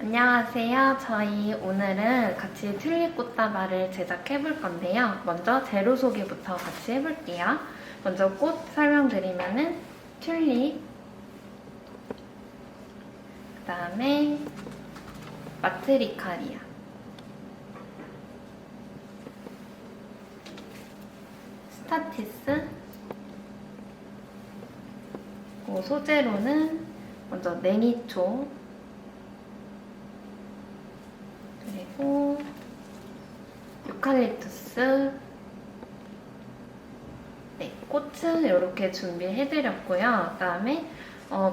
안녕하세요. 저희 오늘은 같이 튤립 꽃다발을 제작해 볼 건데요. 먼저 재료 소개부터 같이 해볼게요. 먼저 꽃 설명드리면은 튤립, 그 다음에 마트리카리아, 스타티스, 소재로는 먼저 냉이초, 그리고 유칼립투스, 꽃은 이렇게 준비해드렸고요. 그 다음에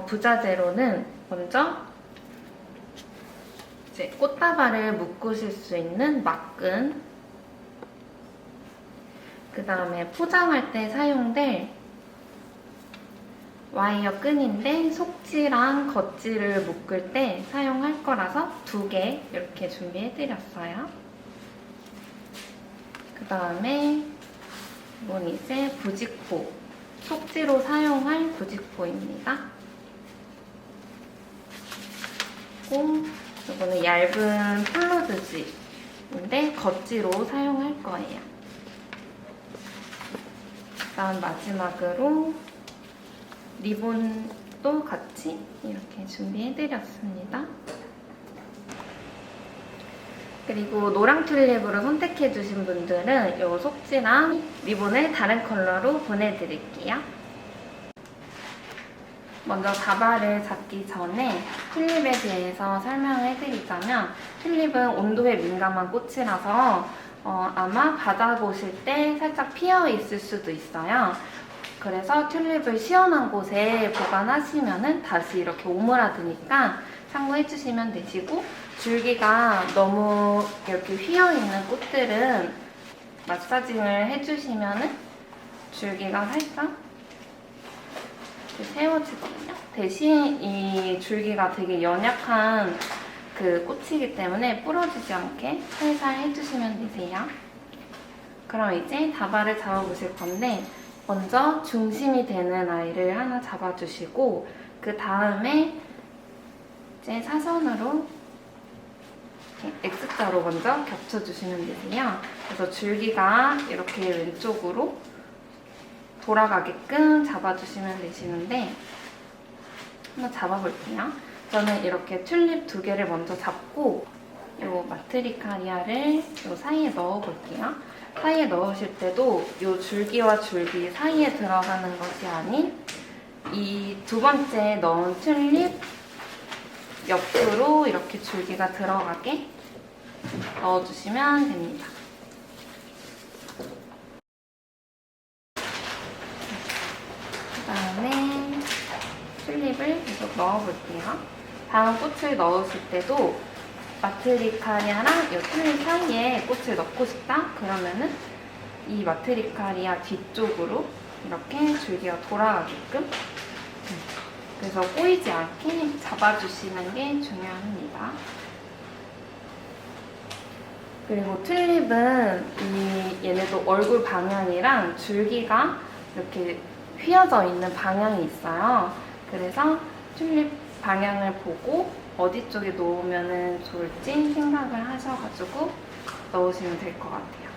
부자재로는 먼저 이제 꽃다발을 묶으실 수 있는 막근, 그 다음에 포장할 때 사용될 와이어 끈인데 속지랑 겉지를 묶을 때 사용할 거라서 2개 이렇게 준비해드렸어요. 그 다음에 이건 이제 부직포, 속지로 사용할 부직포입니다. 그리고 이거는 얇은 폴로드지인데 겉지로 사용할 거예요. 그 다음 마지막으로 리본도 같이 이렇게 준비해드렸습니다. 그리고 노랑 튤립으로 선택해주신 분들은 이 속지랑 리본을 다른 컬러로 보내드릴게요. 먼저 다발을 잡기 전에 튤립에 대해서 설명을 해드리자면 튤립은 온도에 민감한 꽃이라서 아마 받아보실 때 살짝 피어 있을 수도 있어요. 그래서 튤립을 시원한 곳에 보관하시면 다시 이렇게 오므라드니까 참고해주시면 되시고, 줄기가 너무 이렇게 휘어있는 꽃들은 마사징을 해주시면 줄기가 살짝 세워지거든요. 대신 이 줄기가 되게 연약한 그 꽃이기 때문에 부러지지 않게 살살 해주시면 되세요. 그럼 이제 다발을 잡아보실 건데, 먼저 중심이 되는 아이를 하나 잡아주시고 그 다음에 이제 사선으로 X자로 먼저 겹쳐주시면 되세요. 그래서 줄기가 이렇게 왼쪽으로 돌아가게끔 잡아주시면 되시는데, 한번 잡아볼게요. 저는 이렇게 튤립 2개를 먼저 잡고 이 마트리카리아를 이 사이에 넣어볼게요. 사이에 넣으실 때도 이 줄기와 줄기 사이에 들어가는 것이 아닌 이 2번째 넣은 튤립 옆으로 이렇게 줄기가 들어가게 넣어주시면 됩니다. 그 다음에 튤립을 계속 넣어볼게요. 다음 꽃을 넣으실 때도 마트리카리아랑 이 튤립 사이에 꽃을 넣고 싶다? 그러면은 이 마트리카리아 뒤쪽으로 이렇게 줄기가 돌아가게끔, 그래서 꼬이지 않게 잡아주시는 게 중요합니다. 그리고 튤립은 얘네도 얼굴 방향이랑 줄기가 이렇게 휘어져 있는 방향이 있어요. 그래서 튤립 방향을 보고 어디 쪽에 놓으면 좋을지 생각을 하셔가지고 넣으시면 될 것 같아요.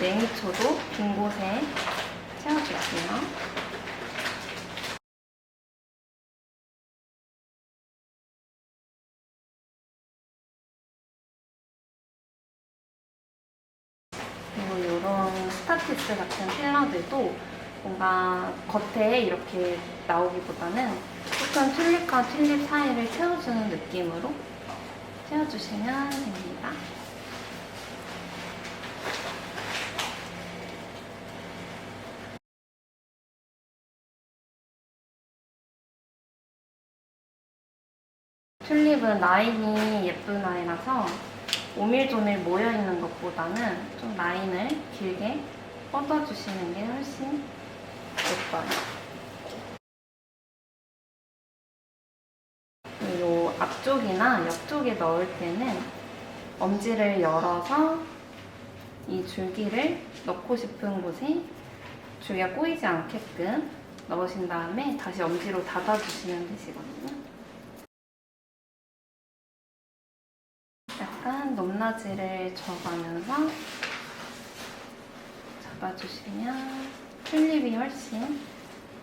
냉이초도 빈 곳에 채워줄게요. 그리고 이런 스타티스 같은 필러들도 뭔가 겉에 이렇게 나오기보다는 조금 튤립과 튤립 사이를 채워주는 느낌으로 채워주시면 됩니다. 튤립은 라인이 예쁜 아이라서 오밀조밀 모여있는 것보다는 좀 라인을 길게 뻗어주시는 게 훨씬 예뻐요. 이 앞쪽이나 옆쪽에 넣을 때는 엄지를 열어서 이 줄기를 넣고 싶은 곳에 줄기가 꼬이지 않게끔 넣으신 다음에 다시 엄지로 닫아주시면 되시거든요. 약간 높낮이를 줘가면서 잡아주시면 튤립이 훨씬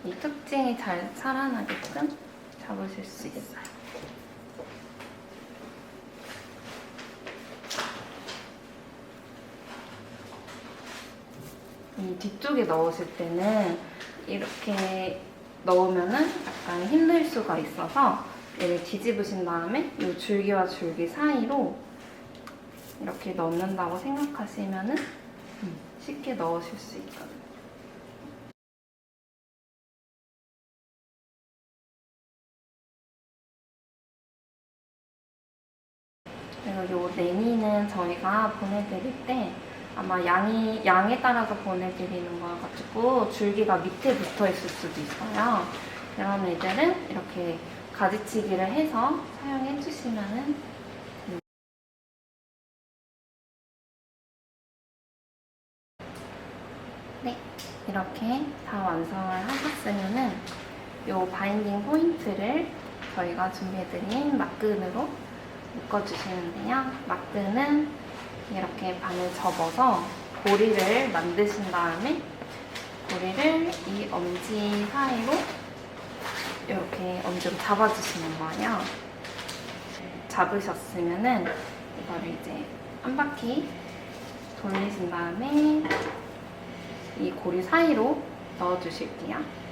이 특징이 잘 살아나게끔 잡으실 수 있어요. 이 뒤쪽에 넣으실 때는 이렇게 넣으면은 약간 힘들 수가 있어서 얘를 뒤집으신 다음에 이 줄기와 줄기 사이로 이렇게 넣는다고 생각하시면은 쉽게 넣으실 수 있거든요. 그리고 이 네니는 저희가 보내드릴 때 아마 양에 따라서 보내드리는 거여가지고 줄기가 밑에 붙어 있을 수도 있어요. 그런 애들은 이렇게 가지치기를 해서 사용해 주시면은 네, 이렇게 다 완성을 하셨으면은 이 바인딩 포인트를 저희가 준비해드린 막근으로 묶어주시는데요. 막근은 이렇게 반을 접어서 고리를 만드신 다음에 고리를 이 엄지 사이로 이렇게 엄지로 잡아주시는 거예요. 잡으셨으면은 이거를 이제 한 바퀴 돌리신 다음에 이 고리 사이로 넣어주실게요.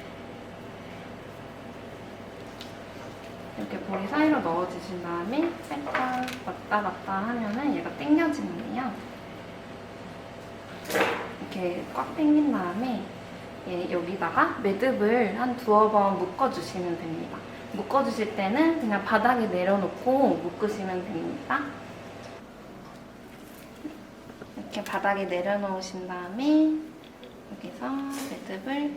이렇게 고리 사이로 넣어주신 다음에 살짝 왔다 갔다 하면은 얘가 당겨지는데요. 이렇게 꽉 당긴 다음에 여기다가 매듭을 한 두어 번 묶어주시면 됩니다. 묶어주실 때는 그냥 바닥에 내려놓고 묶으시면 됩니다. 이렇게 바닥에 내려놓으신 다음에 여기서 매듭을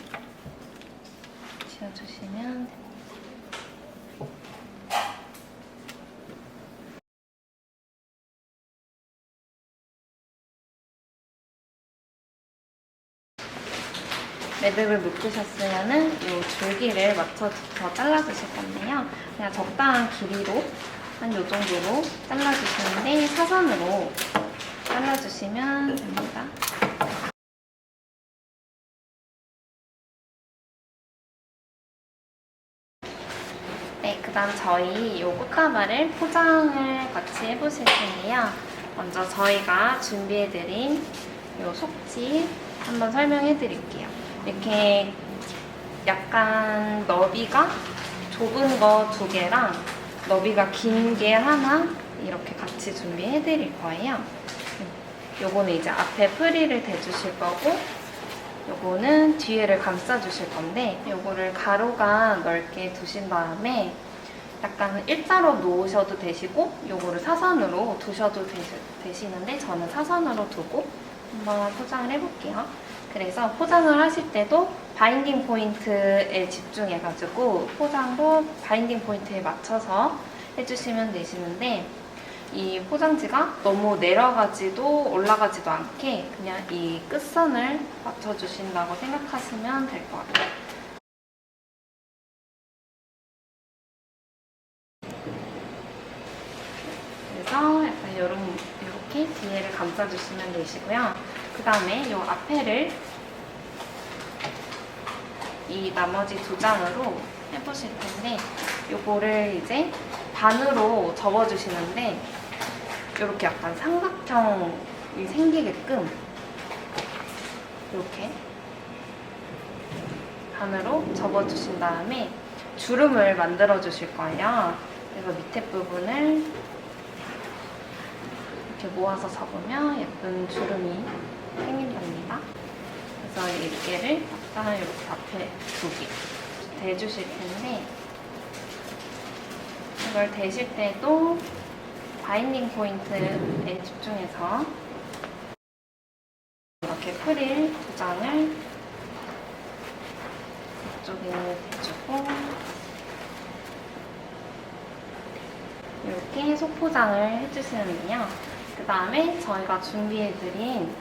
지어주시면 됩니다. 매듭을 묶으셨으면은 이 줄기를 맞춰서 잘라주실 건데요. 그냥 적당한 길이로 한 이 정도로 잘라주시는데 사선으로 잘라주시면 됩니다. 네, 그 다음 저희 이 꽃다발을 포장을 같이 해보실 텐데요. 먼저 저희가 준비해드린 이 속지 한번 설명해 드릴게요. 이렇게 약간 너비가 좁은 거 2개랑 너비가 긴 게 하나 이렇게 같이 준비해 드릴 거예요. 요거는 이제 앞에 프릴을 대주실 거고 요거는 뒤에를 감싸 주실 건데 요거를 가로가 넓게 두신 다음에 약간 일자로 놓으셔도 되시고 요거를 사선으로 두셔도 되시는데 저는 사선으로 두고 한번 포장을 해볼게요. 그래서 포장을 하실 때도 바인딩 포인트에 집중해가지고 포장도 바인딩 포인트에 맞춰서 해주시면 되시는데 이 포장지가 너무 내려가지도 올라가지도 않게 그냥 이 끝선을 맞춰주신다고 생각하시면 될 것 같아요. 그래서 약간 이렇게 뒤에를 감싸주시면 되시고요. 그 다음에 이 앞에를 이 나머지 2장으로 해보실 텐데 요거를 이제 반으로 접어주시는데 이렇게 약간 삼각형이 생기게끔 이렇게 반으로 접어주신 다음에 주름을 만들어 주실 거예요. 그래서 밑에 부분을 이렇게 모아서 접으면 예쁜 주름이 생긴답니다. 그래서 이 개를 약간 이렇게 앞에 2개 대주실 텐데 이걸 대실 때도 바인딩 포인트에 집중해서 이렇게 프릴 2장을 이쪽에 대주고 이렇게 속포장을 해주시는데요. 그 다음에 저희가 준비해드린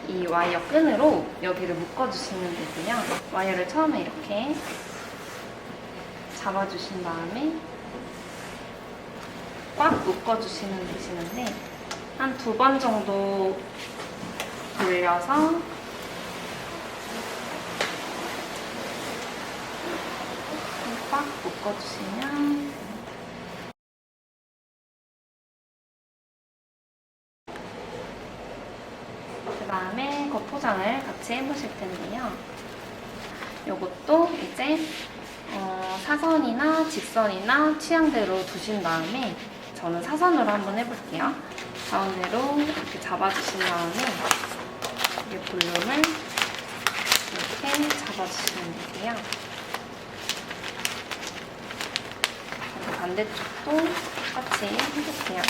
이 와이어 끈으로 여기를 묶어주시면 되고요. 와이어를 처음에 이렇게 잡아주신 다음에 꽉 묶어주시면 되시는데 한 2번 정도 돌려서 꽉 묶어주시면 그 다음에 겉포장을 같이 해보실 텐데요. 이것도 이제 사선이나 직선이나 취향대로 두신 다음에 저는 사선으로 한번 해볼게요. 가운데로 이렇게 잡아주신 다음에 이 볼륨을 이렇게 잡아주시면 되세요. 그리고 반대쪽도 똑같이 해볼게요.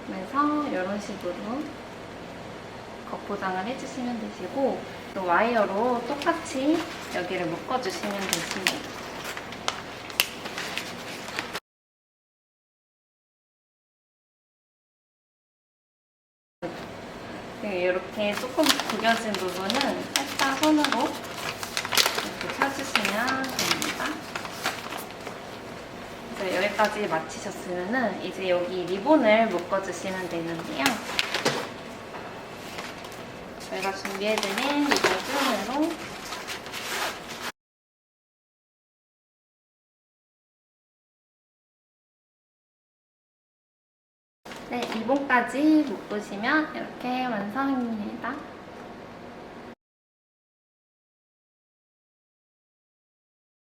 그래서 이런 식으로 겉포장을 해주시면 되시고 또 와이어로 똑같이 여기를 묶어주시면 되십니다. 이렇게 조금 구겨진 부분은 살짝 손으로 이렇게 펴주시면 됩니다. 이제 여기까지 마치셨으면 이제 여기 리본을 묶어주시면 되는데요. 저희가 준비해드린 리본 끈으로 네, 리본까지 묶으시면 이렇게 완성입니다.